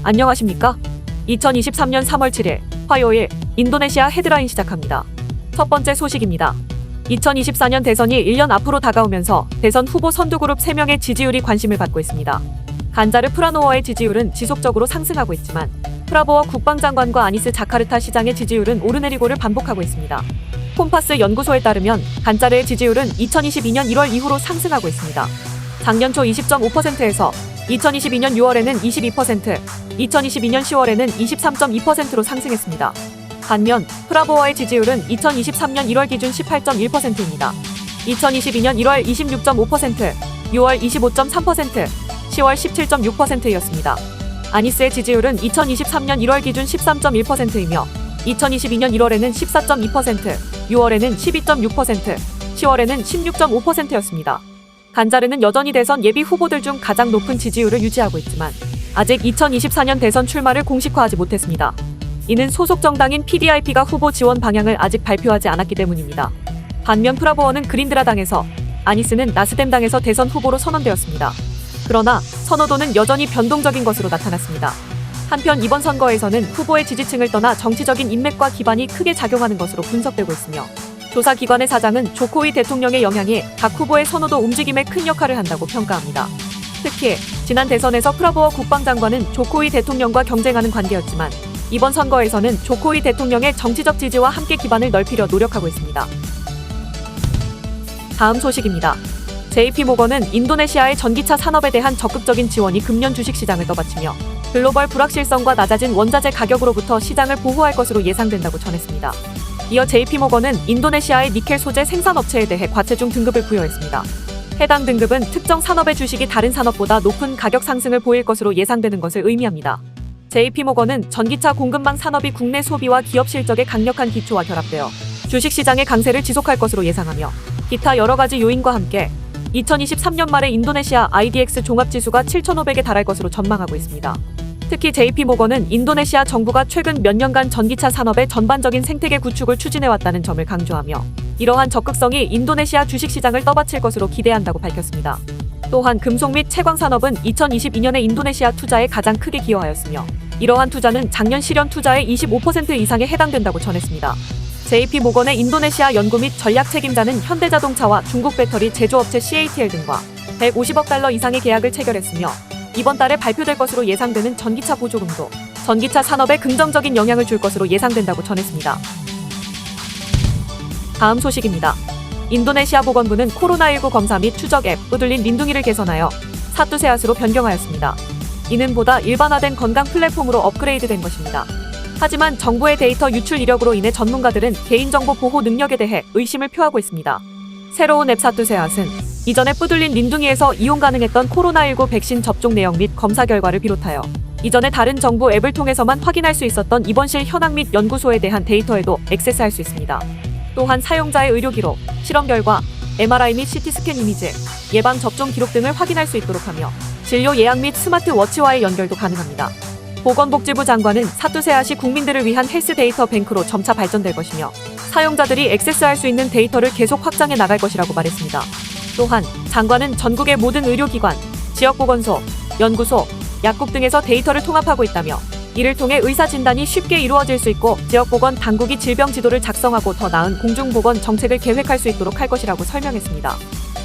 안녕하십니까? 2023년 3월 7일 화요일 인도네시아 헤드라인 시작합니다. 첫 번째 소식입니다. 2024년 대선이 1년 앞으로 다가오면서 대선 후보 선두그룹 3명의 지지율이 관심을 받고 있습니다. 간자르 프라노워의 지지율은 지속적으로 상승하고 있지만 프라보워 국방장관과 아니스 자카르타 시장의 지지율은 오르내리고를 반복하고 있습니다. 콤파스 연구소에 따르면 간자르의 지지율은 2022년 1월 이후로 상승하고 있습니다. 작년 초 20.5%에서 2022년 6월에는 22%, 2022년 10월에는 23.2%로 상승했습니다. 반면 프라보워의 지지율은 2023년 1월 기준 18.1%입니다. 2022년 1월 26.5%, 6월 25.3%, 10월 17.6%였습니다. 아니스의 지지율은 2023년 1월 기준 13.1%이며 2022년 1월에는 14.2%, 6월에는 12.6%, 10월에는 16.5%였습니다. 간자르는 여전히 대선 예비 후보들 중 가장 높은 지지율을 유지하고 있지만 아직 2024년 대선 출마를 공식화하지 못했습니다. 이는 소속 정당인 PDIP가 후보 지원 방향을 아직 발표하지 않았기 때문입니다. 반면 프라보워는 그린드라 당에서, 아니스는 나스뎀 당에서 대선 후보로 선언되었습니다. 그러나 선호도는 여전히 변동적인 것으로 나타났습니다. 한편 이번 선거에서는 후보의 지지층을 떠나 정치적인 인맥과 기반이 크게 작용하는 것으로 분석되고 있으며 조사기관의 사장은 조코위 대통령의 영향이 각 후보의 선호도 움직임에 큰 역할을 한다고 평가합니다. 특히 지난 대선에서 프라보워 국방장관은 조코위 대통령과 경쟁하는 관계였지만 이번 선거에서는 조코위 대통령의 정치적 지지와 함께 기반을 넓히려 노력하고 있습니다. 다음 소식입니다. JP모건은 인도네시아의 전기차 산업에 대한 적극적인 지원이 금년 주식시장을 떠받치며 글로벌 불확실성과 낮아진 원자재 가격으로부터 시장을 보호할 것으로 예상된다고 전했습니다. 이어 JP모건은 인도네시아의 니켈 소재 생산업체에 대해 과체중 등급을 부여했습니다. 해당 등급은 특정 산업의 주식이 다른 산업보다 높은 가격 상승을 보일 것으로 예상되는 것을 의미합니다. JP모건은 전기차 공급망 산업이 국내 소비와 기업 실적의 강력한 기초와 결합되어 주식시장의 강세를 지속할 것으로 예상하며 기타 여러 가지 요인과 함께 2023년 말에 인도네시아 IDX 종합지수가 7,500에 달할 것으로 전망하고 있습니다. 특히 JP모건은 인도네시아 정부가 최근 몇 년간 전기차 산업의 전반적인 생태계 구축을 추진해왔다는 점을 강조하며 이러한 적극성이 인도네시아 주식시장을 떠받칠 것으로 기대한다고 밝혔습니다. 또한 금속 및 채광 산업은 2022년에 인도네시아 투자에 가장 크게 기여하였으며 이러한 투자는 작년 실현 투자의 25% 이상에 해당된다고 전했습니다. JP모건의 인도네시아 연구 및 전략 책임자는 현대자동차와 중국 배터리 제조업체 CATL 등과 150억 달러 이상의 계약을 체결했으며 이번 달에 발표될 것으로 예상되는 전기차 보조금도 전기차 산업에 긍정적인 영향을 줄 것으로 예상된다고 전했습니다. 다음 소식입니다. 인도네시아 보건부는 코로나19 검사 및 추적 앱 뿌들린 린둥이를 개선하여 사투세앗으로 변경하였습니다. 이는 보다 일반화된 건강 플랫폼으로 업그레이드된 것입니다. 하지만 정부의 데이터 유출 이력으로 인해 전문가들은 개인정보 보호 능력에 대해 의심을 표하고 있습니다. 새로운 앱 사투세앗은 이전에 뿌들린 린둥이에서 이용 가능했던 코로나19 백신 접종 내용 및 검사 결과를 비롯하여 이전에 다른 정부 앱을 통해서만 확인할 수 있었던 입원실 현황 및 연구소에 대한 데이터에도 액세스할 수 있습니다. 또한 사용자의 의료 기록, 실험 결과, MRI 및 CT스캔 이미지, 예방 접종 기록 등을 확인할 수 있도록 하며 진료 예약 및 스마트워치와의 연결도 가능합니다. 보건복지부 장관은 사투세앗이 국민들을 위한 헬스 데이터 뱅크로 점차 발전될 것이며 사용자들이 액세스할 수 있는 데이터를 계속 확장해 나갈 것이라고 말했습니다. 또한 장관은 전국의 모든 의료기관, 지역보건소, 연구소, 약국 등에서 데이터를 통합하고 있다며 이를 통해 의사진단이 쉽게 이루어질 수 있고 지역보건 당국이 질병 지도를 작성하고 더 나은 공중보건 정책을 계획할 수 있도록 할 것이라고 설명했습니다.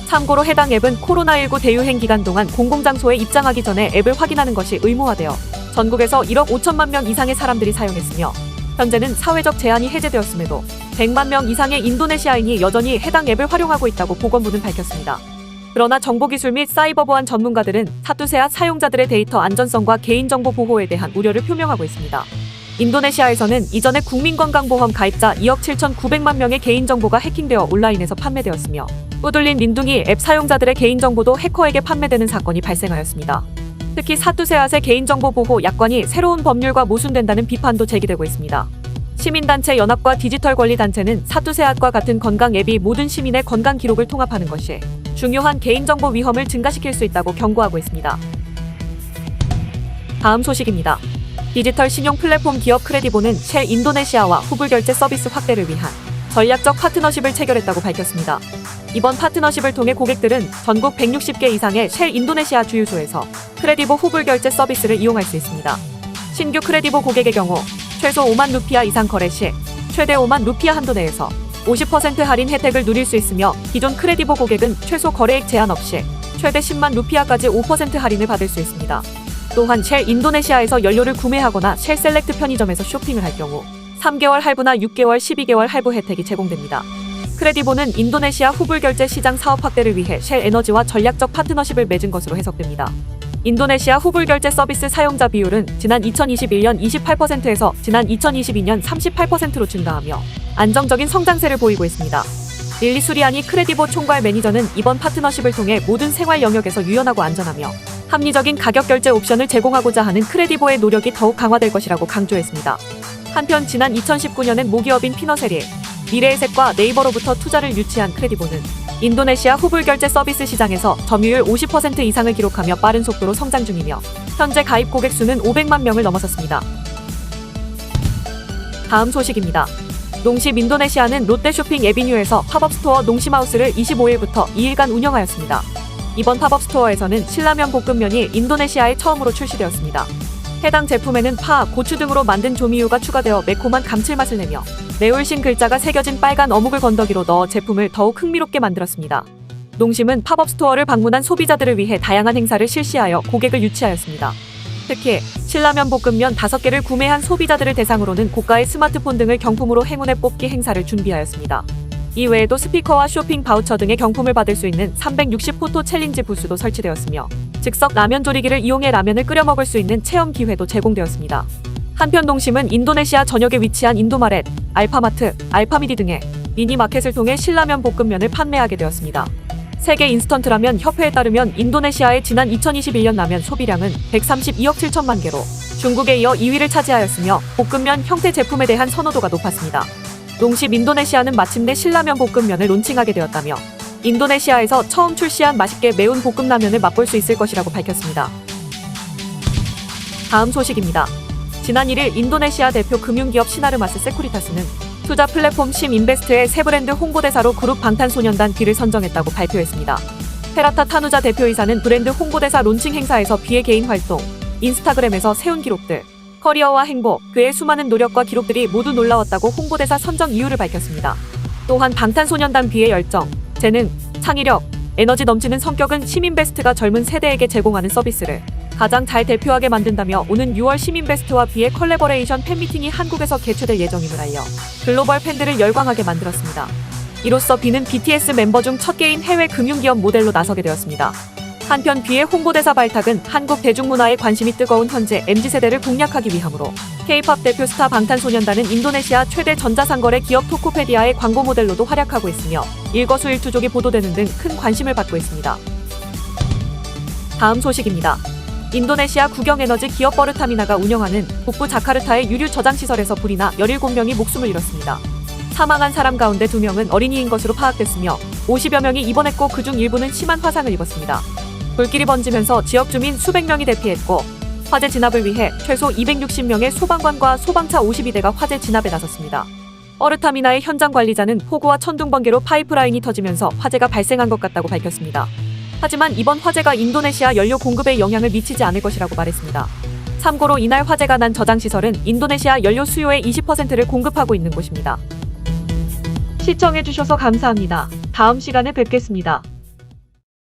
참고로 해당 앱은 코로나19 대유행 기간 동안 공공장소에 입장하기 전에 앱을 확인하는 것이 의무화되어 전국에서 1억 5천만 명 이상의 사람들이 사용했으며 현재는 사회적 제한이 해제되었음에도 100만 명 이상의 인도네시아인이 여전히 해당 앱을 활용하고 있다고 보건부는 밝혔습니다. 그러나 정보기술 및 사이버 보안 전문가들은 사투세앗 사용자들의 데이터 안전성과 개인정보 보호에 대한 우려를 표명하고 있습니다. 인도네시아에서는 이전에 국민건강보험 가입자 2억 7,900만 명의 개인정보가 해킹되어 온라인에서 판매되었으며 뿌들린 린둥이 앱 사용자들의 개인정보도 해커에게 판매되는 사건이 발생하였습니다. 특히 사투세앗의 개인정보 보호 약관이 새로운 법률과 모순된다는 비판도 제기되고 있습니다. 시민단체 연합과 디지털권리단체는 사투세앗과 같은 건강 앱이 모든 시민의 건강 기록을 통합하는 것이 중요한 개인정보 위험을 증가시킬 수 있다고 경고하고 있습니다. 다음 소식입니다. 디지털 신용 플랫폼 기업 크레디보는 쉘 인도네시아와 후불결제 서비스 확대를 위한 전략적 파트너십을 체결했다고 밝혔습니다. 이번 파트너십을 통해 고객들은 전국 160개 이상의 쉘 인도네시아 주유소에서 크레디보 후불결제 서비스를 이용할 수 있습니다. 신규 크레디보 고객의 경우 최소 5만 루피아 이상 거래 시 최대 5만 루피아 한도 내에서 50% 할인 혜택을 누릴 수 있으며 기존 크레디보 고객은 최소 거래액 제한 없이 최대 10만 루피아까지 5% 할인을 받을 수 있습니다. 또한 쉘 인도네시아에서 연료를 구매하거나 쉘 셀렉트 편의점에서 쇼핑을 할 경우 3개월 할부나 6개월, 12개월 할부 혜택이 제공됩니다. 크레디보는 인도네시아 후불 결제 시장 사업 확대를 위해 쉘 에너지와 전략적 파트너십을 맺은 것으로 해석됩니다. 인도네시아 후불 결제 서비스 사용자 비율은 지난 2021년 28%에서 지난 2022년 38%로 증가하며 안정적인 성장세를 보이고 있습니다. 릴리 수리아니 크레디보 총괄 매니저는 이번 파트너십을 통해 모든 생활 영역에서 유연하고 안전하며 합리적인 가격 결제 옵션을 제공하고자 하는 크레디보의 노력이 더욱 강화될 것이라고 강조했습니다. 한편 지난 2019년엔 모기업인 피너셀이 미래에셋과 네이버로부터 투자를 유치한 크레디보는 인도네시아 후불 결제 서비스 시장에서 점유율 50% 이상을 기록하며 빠른 속도로 성장 중이며 현재 가입 고객 수는 500만 명을 넘어섰습니다. 다음 소식입니다. 농심 인도네시아는 롯데쇼핑 에비뉴에서 팝업 스토어 농심하우스를 25일부터 2일간 운영하였습니다. 이번 팝업 스토어에서는 신라면 볶음면이 인도네시아에 처음으로 출시되었습니다. 해당 제품에는 파, 고추 등으로 만든 조미유가 추가되어 매콤한 감칠맛을 내며 내울신 글자가 새겨진 빨간 어묵을 건더기로 넣어 제품을 더욱 흥미롭게 만들었습니다. 농심은 팝업 스토어를 방문한 소비자들을 위해 다양한 행사를 실시하여 고객을 유치하였습니다. 특히 신라면 볶음면 5개를 구매한 소비자들을 대상으로는 고가의 스마트폰 등을 경품으로 행운에 뽑기 행사를 준비하였습니다. 이외에도 스피커와 쇼핑 바우처 등의 경품을 받을 수 있는 360포토 챌린지 부스도 설치되었으며 즉석 라면 조리기를 이용해 라면을 끓여 먹을 수 있는 체험 기회도 제공되었습니다. 한편 농심은 인도네시아 전역에 위치한 인도마렛, 알파마트, 알파미디 등의 미니마켓을 통해 신라면 볶음면을 판매하게 되었습니다. 세계 인스턴트 라면 협회에 따르면 인도네시아의 지난 2021년 라면 소비량은 132억 7천만 개로 중국에 이어 2위를 차지하였으며 볶음면 형태 제품에 대한 선호도가 높았습니다. 농심 인도네시아는 마침내 신라면 볶음면을 론칭하게 되었다며 인도네시아에서 처음 출시한 맛있게 매운 볶음라면을 맛볼 수 있을 것이라고 밝혔습니다. 다음 소식입니다. 지난 1일 인도네시아 대표 금융기업 시나르마스 세쿠리타스는 투자 플랫폼 심인베스트의 새 브랜드 홍보대사로 그룹 방탄소년단 B를 선정했다고 발표했습니다. 페라타 타누자 대표이사는 브랜드 홍보대사 론칭 행사에서 B의 개인 활동, 인스타그램에서 세운 기록들, 커리어와 행복, 그의 수많은 노력과 기록들이 모두 놀라웠다고 홍보대사 선정 이유를 밝혔습니다. 또한 방탄소년단 B의 열정, 재능, 창의력, 에너지 넘치는 성격은 심인베스트가 젊은 세대에게 제공하는 서비스를 가장 잘 대표하게 만든다며 오는 6월 심인베스트와 B의 컬래버레이션 팬미팅이 한국에서 개최될 예정임을 알려 글로벌 팬들을 열광하게 만들었습니다. 이로써 B는 BTS 멤버 중 첫 개인 해외 금융기업 모델로 나서게 되었습니다. 한편 B의 홍보대사 발탁은 한국 대중문화에 관심이 뜨거운 현재 MZ세대를 공략하기 위함으로 K-팝 대표 스타 방탄소년단은 인도네시아 최대 전자상거래 기업 토코페디아의 광고 모델로도 활약하고 있으며 일거수일투족이 보도되는 등 큰 관심을 받고 있습니다. 다음 소식입니다. 인도네시아 국영에너지 기업 버르타미나가 운영하는 북부 자카르타의 유류 저장시설에서 불이 나 17명이 목숨을 잃었습니다. 사망한 사람 가운데 2명은 어린이인 것으로 파악됐으며 50여 명이 입원했고 그중 일부는 심한 화상을 입었습니다. 불길이 번지면서 지역 주민 수백 명이 대피했고 화재 진압을 위해 최소 260명의 소방관과 소방차 52대가 화재 진압에 나섰습니다. 버르타미나의 현장 관리자는 폭우와 천둥 번개로 파이프라인이 터지면서 화재가 발생한 것 같다고 밝혔습니다. 하지만 이번 화재가 인도네시아 연료 공급에 영향을 미치지 않을 것이라고 말했습니다. 참고로 이날 화재가 난 저장시설은 인도네시아 연료 수요의 20%를 공급하고 있는 곳입니다. 시청해주셔서 감사합니다. 다음 시간에 뵙겠습니다.